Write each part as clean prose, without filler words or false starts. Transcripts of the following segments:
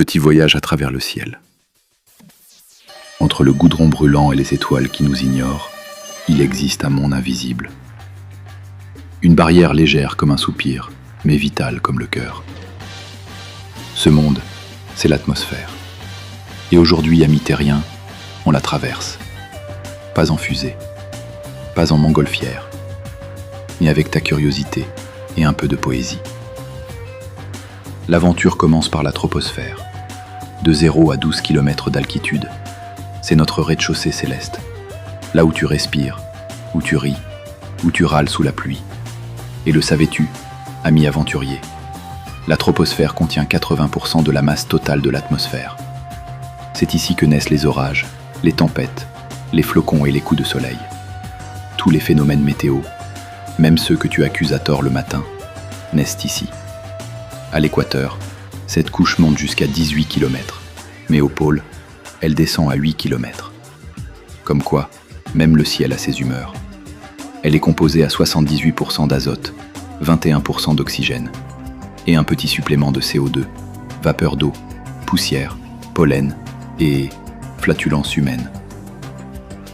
petit voyage à travers le ciel. Entre le goudron brûlant et les étoiles qui nous ignorent, il existe un monde invisible. Une barrière légère comme un soupir, mais vitale comme le cœur. Ce monde, c'est l'atmosphère. Et aujourd'hui, amis terriens, on la traverse. Pas en fusée, pas en montgolfière, mais avec ta curiosité et un peu de poésie. L'aventure commence par la troposphère. De 0 à 12 km d'altitude, c'est notre rez-de-chaussée céleste. Là où tu respires, où tu ris, où tu râles sous la pluie. Et le savais-tu, ami aventurier? La troposphère contient 80% de la masse totale de l'atmosphère. C'est ici que naissent les orages, les tempêtes, les flocons et les coups de soleil. Tous les phénomènes météo, même ceux que tu accuses à tort le matin, naissent ici. À l'équateur, cette couche monte jusqu'à 18 km, mais au pôle, elle descend à 8 km. Comme quoi, même le ciel a ses humeurs. Elle est composée à 78% d'azote, 21% d'oxygène, et un petit supplément de CO2, vapeur d'eau, poussière, pollen et flatulence humaine.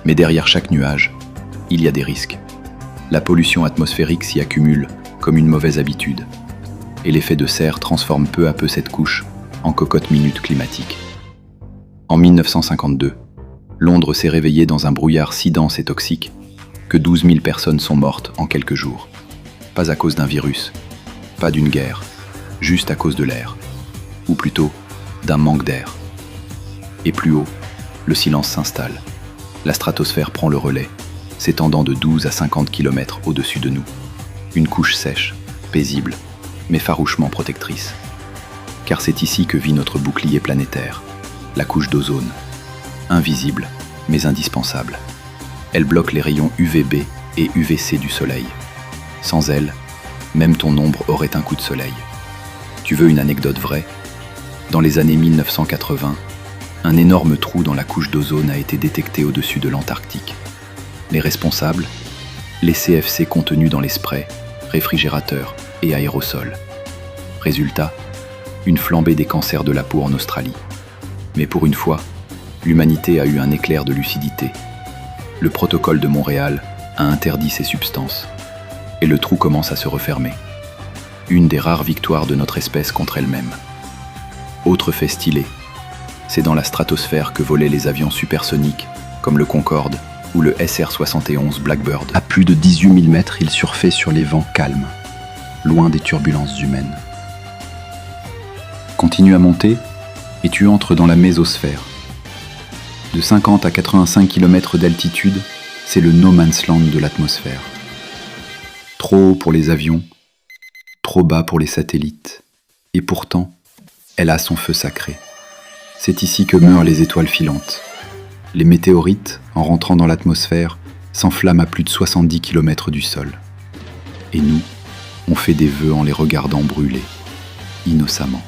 Mais derrière chaque nuage, il y a des risques. La pollution atmosphérique s'y accumule comme une mauvaise habitude, et l'effet de serre transforme peu à peu cette couche en cocotte minute climatique. En 1952, Londres s'est réveillée dans un brouillard si dense et toxique que 12 000 personnes sont mortes en quelques jours. Pas à cause d'un virus, pas d'une guerre, juste à cause de l'air, ou plutôt d'un manque d'air. Et plus haut, le silence s'installe. La stratosphère prend le relais, s'étendant de 12 à 50 km au-dessus de nous. Une couche sèche, paisible, mais farouchement protectrice. Car c'est ici que vit notre bouclier planétaire, la couche d'ozone. Invisible, mais indispensable. Elle bloque les rayons UVB et UVC du soleil. Sans elle, même ton ombre aurait un coup de soleil. Tu veux une anecdote vraie? Dans les années 1980, un énorme trou dans la couche d'ozone a été détecté au-dessus de l'Antarctique. Les responsables? Les CFC contenus dans les sprays, réfrigérateurs et aérosols. Résultat, une flambée des cancers de la peau en Australie. Mais pour une fois, l'humanité a eu un éclair de lucidité. Le protocole de Montréal a interdit ces substances. Et le trou commence à se refermer. Une des rares victoires de notre espèce contre elle-même. Autre fait stylé, c'est dans la stratosphère que volaient les avions supersoniques, comme le Concorde ou le SR-71 Blackbird. À plus de 18 000 mètres, il surfait sur les vents calmes, loin des turbulences humaines. Continue à monter, et tu entres dans la mésosphère. De 50 à 85 km d'altitude, c'est le no man's land de l'atmosphère. Trop haut pour les avions, trop bas pour les satellites. Et pourtant, elle a son feu sacré. C'est ici que meurent les étoiles filantes. Les météorites, en rentrant dans l'atmosphère, s'enflamment à plus de 70 km du sol. Et nous, on fait des vœux en les regardant brûler, innocemment.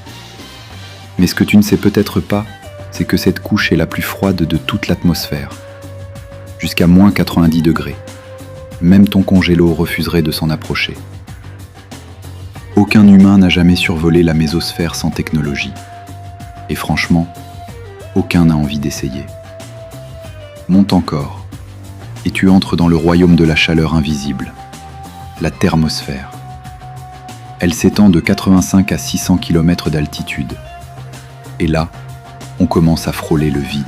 Mais ce que tu ne sais peut-être pas, c'est que cette couche est la plus froide de toute l'atmosphère. Jusqu'à moins 90 degrés. Même ton congélo refuserait de s'en approcher. Aucun humain n'a jamais survolé la mésosphère sans technologie. Et franchement, aucun n'a envie d'essayer. Monte encore, et tu entres dans le royaume de la chaleur invisible, la thermosphère. Elle s'étend de 85 à 600 km d'altitude. Et là, on commence à frôler le vide.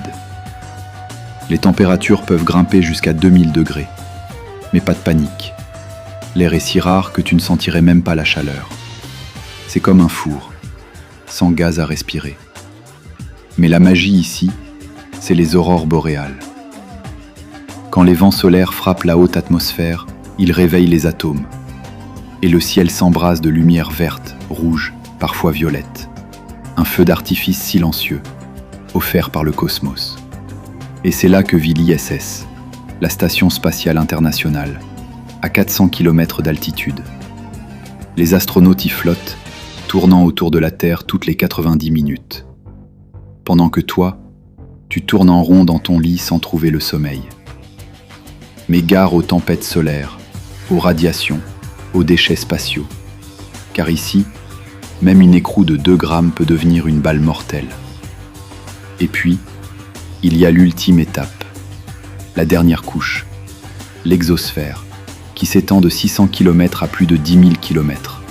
Les températures peuvent grimper jusqu'à 2000 degrés. Mais pas de panique. L'air est si rare que tu ne sentirais même pas la chaleur. C'est comme un four, sans gaz à respirer. Mais la magie ici, c'est les aurores boréales. Quand les vents solaires frappent la haute atmosphère, ils réveillent les atomes. Et le ciel s'embrase de lumière verte, rouge, parfois violette. Un feu d'artifice silencieux, offert par le cosmos. Et c'est là que vit l'ISS, la Station spatiale internationale, à 400 km d'altitude. Les astronautes y flottent, tournant autour de la Terre toutes les 90 minutes. Pendant que toi, tu tournes en rond dans ton lit sans trouver le sommeil. Mais gare aux tempêtes solaires, aux radiations, aux déchets spatiaux. Car ici, Même une écrou de 2 grammes peut devenir une balle mortelle. Et puis, il y a l'ultime étape, la dernière couche, l'exosphère, qui s'étend de 600 km à plus de 10 000 km,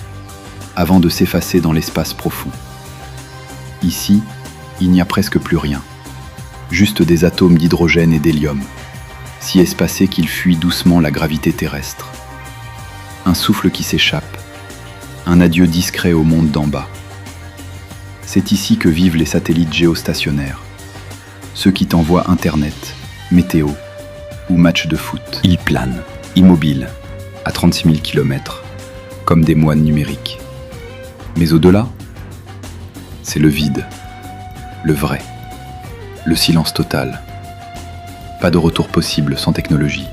avant de s'effacer dans l'espace profond. Ici, il n'y a presque plus rien, juste des atomes d'hydrogène et d'hélium, si espacés qu'ils fuient doucement la gravité terrestre. Un souffle qui s'échappe, un adieu discret au monde d'en bas. C'est ici que vivent les satellites géostationnaires, ceux qui t'envoient Internet, météo ou match de foot. Ils planent, immobiles, à 36 000 km, comme des moines numériques. Mais au-delà, c'est le vide, le vrai, le silence total. Pas de retour possible sans technologie.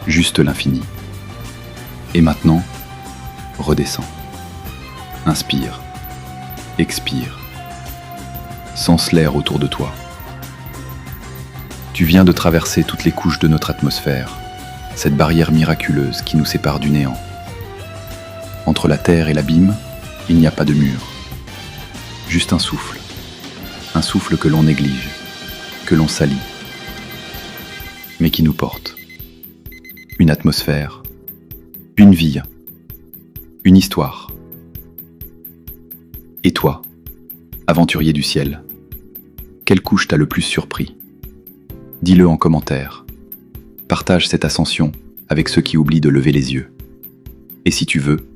Juste l'infini. Et maintenant, redescends. Inspire. Expire. Sens l'air autour de toi. Tu viens de traverser toutes les couches de notre atmosphère, cette barrière miraculeuse qui nous sépare du néant. Entre la terre et l'abîme, il n'y a pas de mur. Juste un souffle que l'on néglige, que l'on salit, mais qui nous porte. Une atmosphère, une vie, une histoire. Et toi, aventurier du ciel, quelle couche t'a le plus surpris? Dis-le en commentaire. Partage cette ascension avec ceux qui oublient de lever les yeux. Et si tu veux,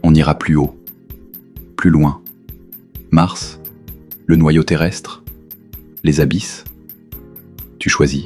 on ira plus haut, plus loin. Mars, le noyau terrestre, les abysses. Tu choisis.